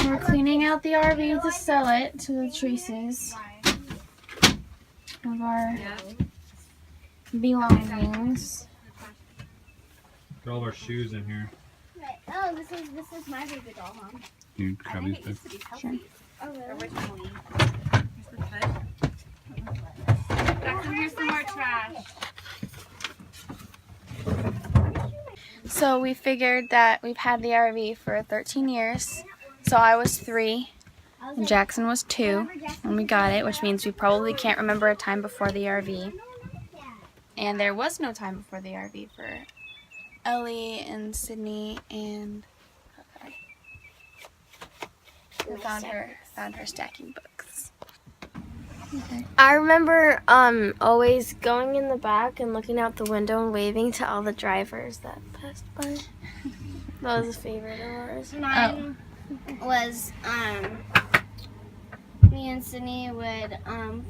We're cleaning out the RV to sell it to the Treaces of our belongings. Got all our shoes in here. Right. Oh, this is my baby doll, Mom. You grab these back. Sure. Oh, really? Originally. Jackson, here's some more trash. So we figured that we've had the RV for 13 years. So I was 3 and Jackson was 2 when we got it, which means we probably can't remember a time before the RV. And there was no time before the RV for Ellie and Sydney and we found her stacking books. Okay. I remember always going in the back and looking out the window and waving to all the drivers that passed by. That was a favorite of ours. Mine was me and Sydney would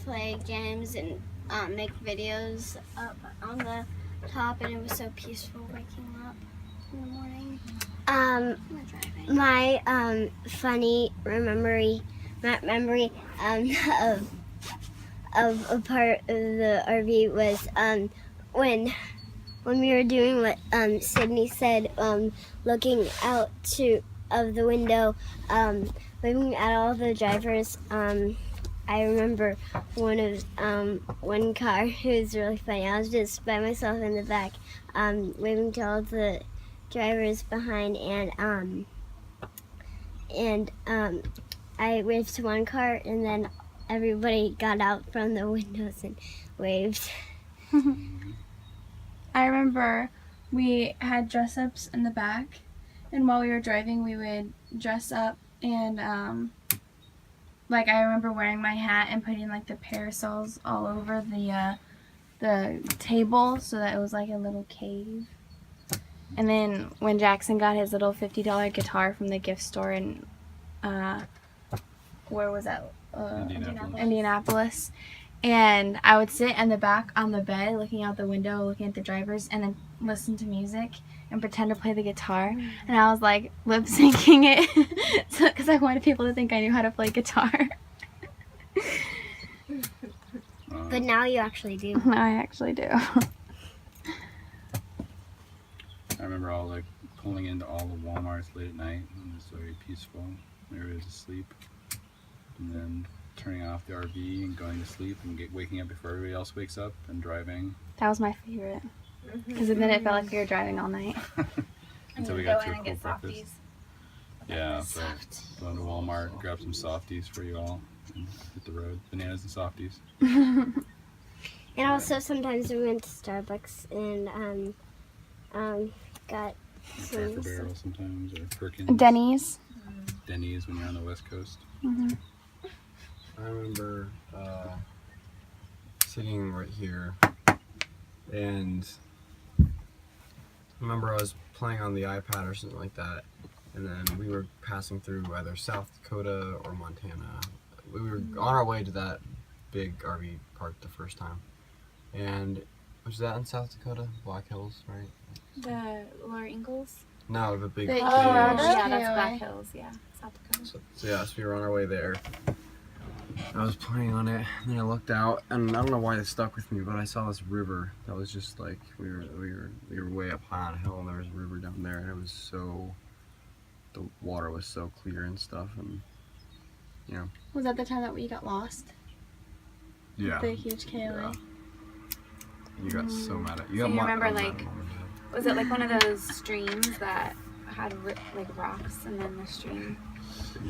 play games and make videos up on the top, and it was so peaceful waking up in the morning. My funny memory of a part of the RV was when we were doing what Sydney said, looking out of the window, looking at all the drivers. I remember one car. It was really funny. I was just by myself in the back, waving to all the drivers behind, and I waved to one car, and then everybody got out from the windows and waved. I remember we had dress-ups in the back, and while we were driving we would dress up and like I remember wearing my hat and putting like the parasols all over the table so that it was like a little cave. And then when Jackson got his little $50 guitar from the gift store in where was that? Indianapolis. And I would sit in the back on the bed looking out the window, looking at the drivers, and then listen to music and pretend to play the guitar. And I was like lip syncing it because I wanted people to think I knew how to play guitar. But now you actually do. Now I actually do. I remember all like pulling into all the Walmarts late at night and it was very peaceful. Everybody was asleep. And then turning off the RV and going to sleep and waking up before everybody else wakes up and driving. That was my favorite. Because then it felt like we were driving all night. Until we got to a cool breakfast. Yeah, so going to Walmart, grab some softies for you all and hit the road. Bananas and softies. And also sometimes we went to Starbucks and got Cracker Barrel sometimes, or Perkins. Denny's. Denny's when you're on the West Coast. Mm-hmm. I remember sitting right here, and I remember I was playing on the iPad or something like that, and then we were passing through either South Dakota or Montana. We were on our way to that big RV park the first time, and was that in South Dakota? Black Hills, right? The Laura Ingalls? No, the big. The- Oh, Yeah. yeah, that's Black Hills, yeah. South Dakota. So yeah, so we were on our way there. I was playing on it, and then I looked out, and I don't know why it stuck with me, but I saw this river that was just like we were way up high on a hill, and there was a river down there, and it was so, the water was so clear and stuff, and you know. Was that the time that we got lost? Yeah. The huge KOA. Yeah. You got so mad at So you remember, I was like, mad at Mom and Dad. Was it like one of those streams that had like rocks and then the stream?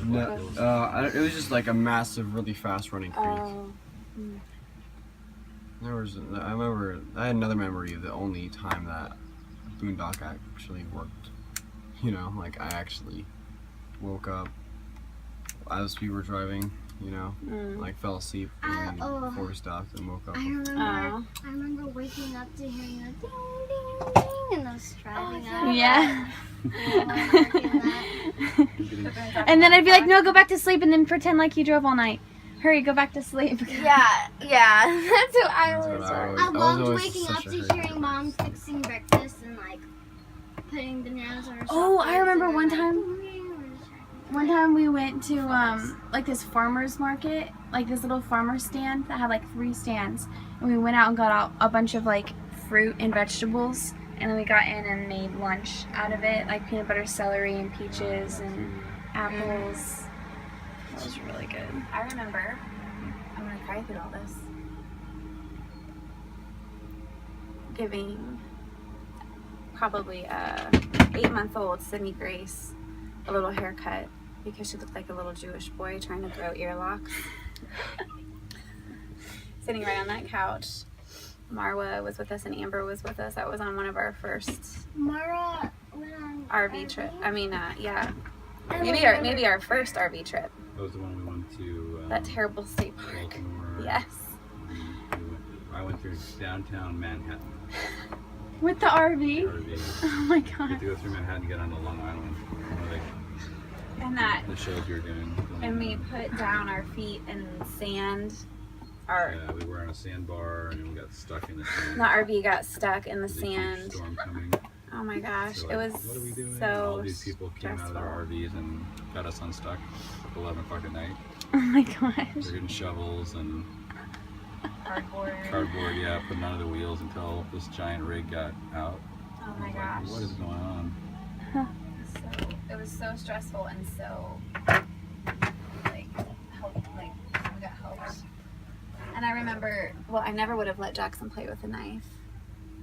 No, it was just like a massive, really fast running creek. Oh. I remember, I had another memory of the only time that Boondock actually worked. You know, like I actually woke up as we were driving, you know, like fell asleep and before we stopped and woke up. I remember waking up to hearing a ding, ding, ding, and I was driving up. Yeah. That. And then I'd be like, no, go back to sleep, and then pretend like you drove all night. Hurry, go back to sleep. Yeah, that's what I That's what was. I was I loved always waking up such a to hurry hearing up. Mom fixing breakfast and like putting bananas on her. Oh, I chocolates remember and one then, time. One time we went to like this farmer's market, like this little farmer stand that had like 3 stands, and we went out and got out a bunch of like fruit and vegetables, and then we got in and made lunch out of it, like peanut butter celery and peaches and apples. That was really good. I remember. I'm gonna cry through all this. Giving probably a 8-month-old Sydney Grace a little haircut because she looked like a little Jewish boy trying to grow earlocks. Sitting right on that couch. Marwa was with us and Amber was with us. That was on one of our first Mara went on RV trip. I mean, yeah. Maybe our first RV trip. That was the one we went to. That terrible state park. Baltimore. Yes. I went through downtown Manhattan. With the RV? RV. Oh my You god. have to go through Manhattan to get onto Long Island. One of And that, the shows you were doing. and we put down our feet in sand. Our Yeah, we were on a sandbar and we got stuck in the sand. the RV got stuck in the There's a huge sand. storm coming. Oh my gosh, So, it like, was what are we doing? And so all these people came out of their stressful. RVs and got us unstuck at 11 o'clock at night. Oh my gosh. They're getting shovels and Cardboard. cardboard, yeah, putting under the wheels until this giant rig got out. Oh my I was gosh. like, what is going on? So it was so stressful and so like we got helped. And I remember, well, I never would have let Jackson play with a knife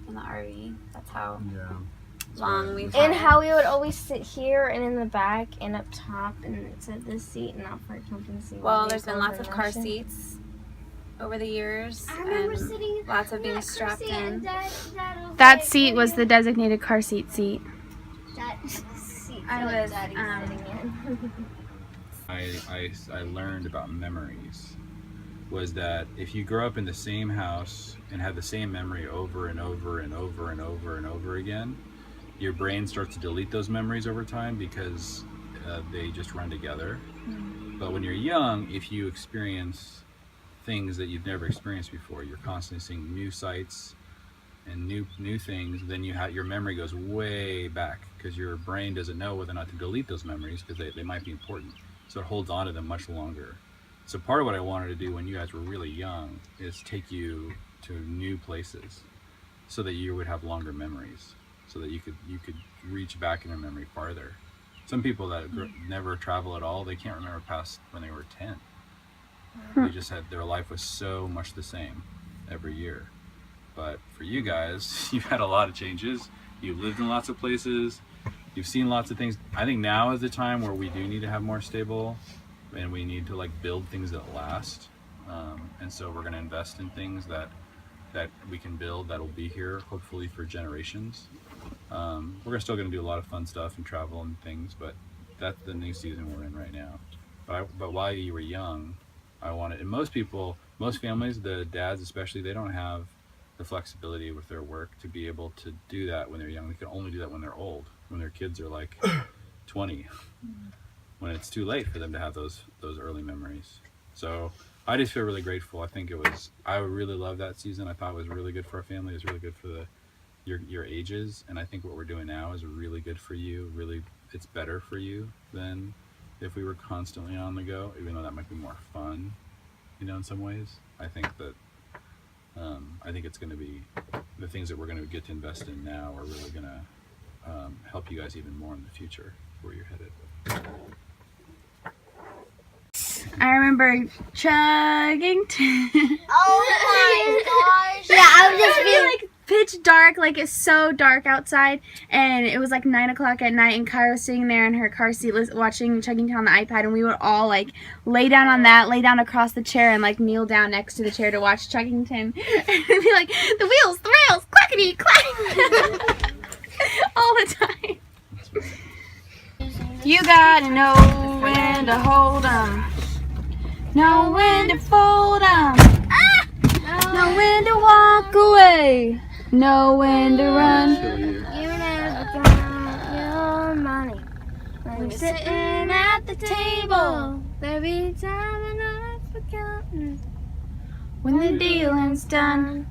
in the RV. That's how Yeah. long we And fought. how we would always sit here and in the back and up top and sit this seat and not for a comfy seat. Well, there's been lots of car seats over the years, I remember and sitting lots of in being that car strapped seat and in. Dad was That like, seat was "What the designated car seat seat. That seat I that was, Daddy's sitting in. I learned about memories was that if you grow up in the same house and have the same memory over and over and over and over and over again, your brain starts to delete those memories over time because they just run together. But when you're young, if you experience things that you've never experienced before, you're constantly seeing new sights and new things, then your memory goes way back because your brain doesn't know whether or not to delete those memories because they might be important. So it holds on to them much longer. So part of what I wanted to do when you guys were really young is take you to new places so that you would have longer memories, so that you could reach back in your memory farther. Some people that never travel at all, they can't remember past when they were 10. They just had, their life was so much the same every year. But for you guys, you've had a lot of changes. You've lived in lots of places. You've seen lots of things. I think now is the time where we do need to have more stable, and we need to like build things that last. And so we're going to invest in things that we can build that'll be here hopefully for generations. We're still going to do a lot of fun stuff and travel and things, but that's the new season we're in right now. But while you were young, I wanted, and most families, the dads especially, they don't have the flexibility with their work to be able to do that when they're young. They can only do that when they're old, when their kids are like 20, when it's too late for them to have those early memories. So I just feel really grateful. I really love that season. I thought it was really good for our family. It was really good for your ages, and I think what we're doing now is really good for you. Really, it's better for you than if we were constantly on the go, even though that might be more fun, in some ways. I think that I think it's going to be the things that we're going to get to invest in now are really going to help you guys even more in the future where you're headed. I remember chugging. Oh my gosh. Yeah, I was just It feeling was like pitch dark, like it's so dark outside, and it was like 9 o'clock at night, and Kyra was sitting there in her car seat watching Chuggington on the iPad, and we would all like lay down on that, lay down across the chair, and like kneel down next to the chair to watch Chuggington, and be like, the wheels, the rails, clackety clack, all the time. You gotta know when to hold 'em, know when to fold 'em, know when to walk away, know when to run. you never got your money. When you're sitting at the table, there'll be time enough forgotten When the dealing's done.